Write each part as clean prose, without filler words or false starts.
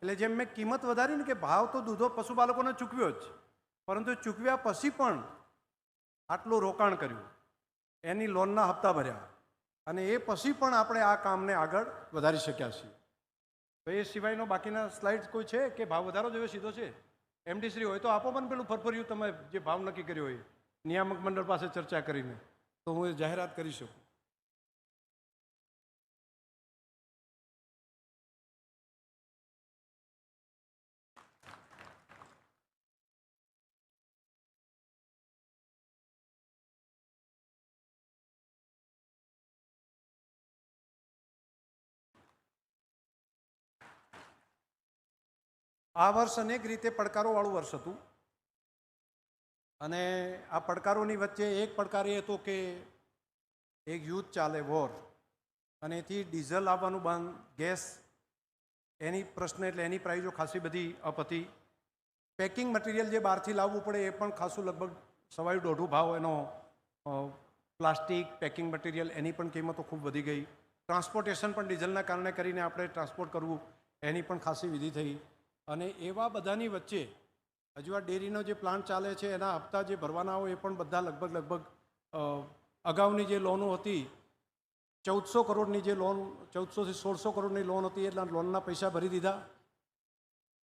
એટલે જેમ મેં કિંમત વધારી ને કે ભાવ તો દૂધો પશુપાલકોને ચૂકવ્યો જ, પરંતુ ચૂકવ્યા પછી પણ આટલું રોકાણ કર્યું, એની લોનના હપ્તા ભર્યા, અને એ પછી પણ આપણે આ કામને આગળ વધારી શક્યા છીએ. તો એ સિવાયનો બાકીના સ્લાઇડ કોઈ છે કે ભાવ વધારો જેવો સીધો છે? એમડી શ્રી હોય તો આપો પણ પેલું ફરફર્યું તમે જે ભાવ નક્કી કર્યો હોય નિયામક મંડળ પાસે ચર્ચા કરીને, તો હું એ જાહેરાત કરી શકું. આ વર્ષ અનેક રીતે પડકારોવાળું વર્ષ હતું, અને આ પડકારોની વચ્ચે એક પડકાર એ હતો કે એક યુદ્ધ ચાલે, વોર, અને એથી ડીઝલ આવવાનું બંધ, ગેસ એની પ્રશ્ન, એટલે એની પ્રાઇઝો ખાસી બધી અપ હતી. પેકિંગ મટીરિયલ જે બહારથી લાવવું પડે એ પણ ખાસું, લગભગ 1.5 ભાવ એનો, પ્લાસ્ટિક પેકિંગ મટીરિયલ એની પણ કિંમતો ખૂબ વધી ગઈ. ટ્રાન્સપોર્ટેશન પણ ડીઝલના કારણે કરીને આપણે ટ્રાન્સપોર્ટ કરવું એની પણ ખાસી વિધિ થઈ. અને એવા બધાની વચ્ચે હજુ આ ડેરીનો જે પ્લાન્ટ ચાલે છે એના હપ્તા જે ભરવાના હોય એ પણ બધા લગભગ અગાઉની જે લોનો હતી 1400 કરોડની જે લોન, 1400 થી 1600 કરોડની લોન હતી, એટલા લોનના પૈસા ભરી દીધા,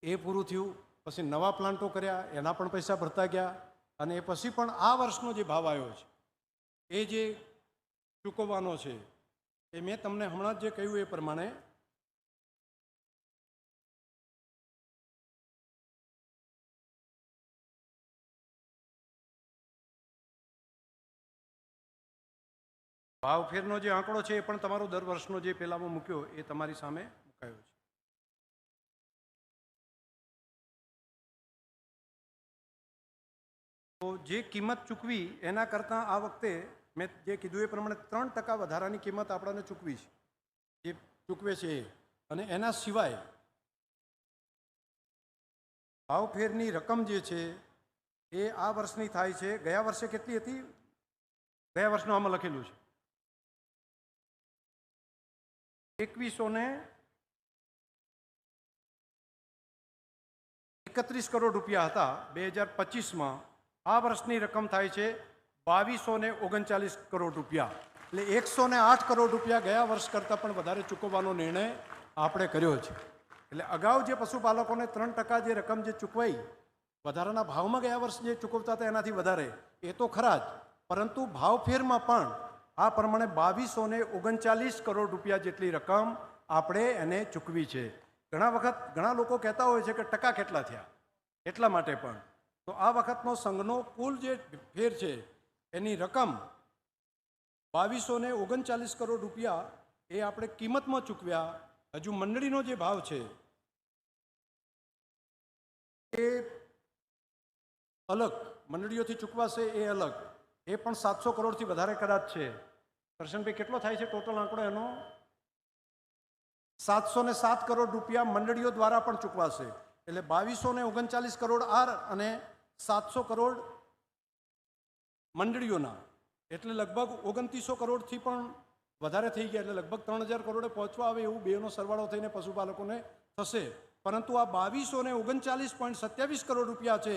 એ પૂરું થયું. પછી નવા પ્લાન્ટો કર્યા, એના પણ પૈસા ભરતા ગયા, અને એ પછી પણ આ વર્ષનો જે ભાવ આવ્યો છે એ જે ચૂકવવાનો છે એ મેં તમને હમણાં જ જે કહ્યું એ પ્રમાણે ભાવફેરનો જે આંકડો છે એ પણ તમારો દર વર્ષનો જે પહેલામાં મૂક્યો એ તમારી સામે મુકાયો છે. તો જે કિંમત ચૂકવી એના કરતાં આ વખતે મેં જે કીધું એ પ્રમાણે 3% વધારાની કિંમત આપણને ચૂકવી છે, જે ચૂકવે છે એ. અને એના સિવાય ભાવફેરની રકમ જે છે એ આ વર્ષની થાય છે, ગયા વર્ષે કેટલી હતી? ગયા વર્ષનું આમાં લખેલું છે 2131 કરોડ રૂપિયા હતા 2025માં. આ વર્ષની રકમ થાય છે 2239 કરોડ રૂપિયા. એટલે 108 કરોડ રૂપિયા ગયા વર્ષ કરતાં પણ વધારે ચૂકવવાનો નિર્ણય આપણે કર્યો છે. એટલે અગાઉ જે પશુપાલકોને 3% જે રકમ જે ચૂકવાઈ વધારાના ભાવમાં ગયા વર્ષ જે ચૂકવતા હતા એનાથી વધારે, એ તો ખરા જ, પરંતુ ભાવફેરમાં પણ આ પ્રમાણે 2239 કરોડ રૂપિયા જેટલી રકમ આપણે એને ચૂકવી છે. ઘણા વખત ઘણા લોકો કહેતા હોય છે કે ટકા કેટલા થયા, એટલા માટે પણ. તો આ વખતનો સંઘનો કુલ જે ફેર છે એની રકમ 2239 કરોડ રૂપિયા એ આપણે કિંમતમાં ચૂકવ્યા. હજુ મંડળીનો જે ભાવ છે એ અલગ, મંડળીઓથી ચૂકવાશે એ અલગ, એ પણ 700 કરોડથી વધારે કદાચ છે. કરશનભાઈ કેટલો થાય છે ટોટલ આંકડો એનો? 707 કરોડ રૂપિયા મંડળીઓ દ્વારા પણ ચૂકવાશે. એટલે 2239 કરોડ આર અને 700 કરોડ મંડળીઓના, એટલે લગભગ 2900 કરોડથી પણ વધારે થઈ ગયા. એટલે લગભગ 3000 કરોડે પહોંચવા આવે એવું બેનો સરવાળો થઈને પશુપાલકોને થશે. પરંતુ આ 2239.27 કરોડ રૂપિયા છે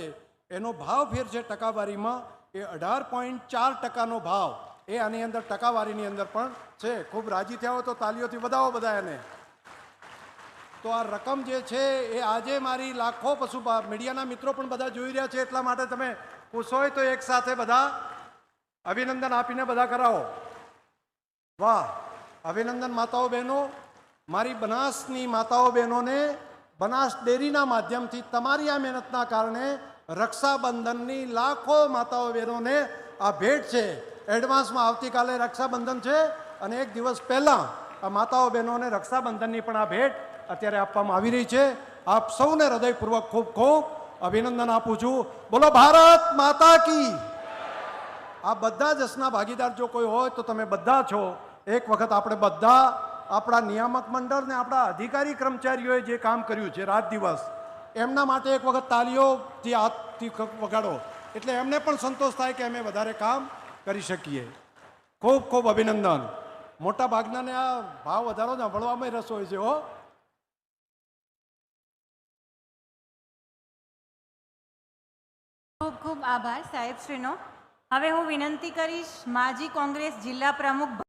એનો ભાવ ફેર છે ટકાવારીમાં એ 18.4%નો ભાવ એ આની અંદર ટકાવારીની અંદર પણ છે. ખૂબ રાજી થયા હોય તો તાલીઓથી વધાવો બધા એને. તો આ રકમ જે છે એ આજે મારી લાખો મીડિયાના મિત્રો પણ બધા જોઈ રહ્યા છે, એટલા માટે તમે ખુશ હોય તો એક સાથે બધા અભિનંદન આપીને બધા કરાવો. વાહ! અભિનંદન માતાઓ બહેનો. મારી બનાસની માતાઓ બહેનોને બનાસ ડેરીના માધ્યમથી તમારી આ મહેનતના કારણે રક્ષાબંધનની લાખો માતાઓ બહેનોને આ ભેટ છે. એડવાન્સમાં આવતીકાલે રક્ષાબંધન છે અને એક દિવસ પહેલાં આ માતાઓ બહેનોને રક્ષાબંધનની પણ આ ભેટ અત્યારે આપવામાં આવી રહી છે. આપ સૌને હૃદયપૂર્વક ખૂબ ખૂબ અભિનંદન આપું છું. બોલો ભારત માતા કી. આ બધા જસના ભાગીદાર જો કોઈ હોય તો તમે બધા છો. એક વખત આપણે બધા આપણા નિયામક મંડળ ને આપણા અધિકારી કર્મચારીઓએ જે કામ કર્યું છે રાત દિવસ, એમના માટે એક વખત તાલીઓથી હાથથી વગાડો, એટલે એમને પણ સંતોષ થાય કે અમે વધારે કામ કરી શકીએ. ખૂબ ખૂબ અભિનંદન. મોટા ભાગનાને આ ભાવ વધારો સાંભળવામાં રસ હોય છે હો. ખૂબ ખૂબ આભાર સાહેબશ્રીનો. હવે હું વિનંતી કરીશ માજી કોંગ્રેસ જિલ્લા પ્રમુખ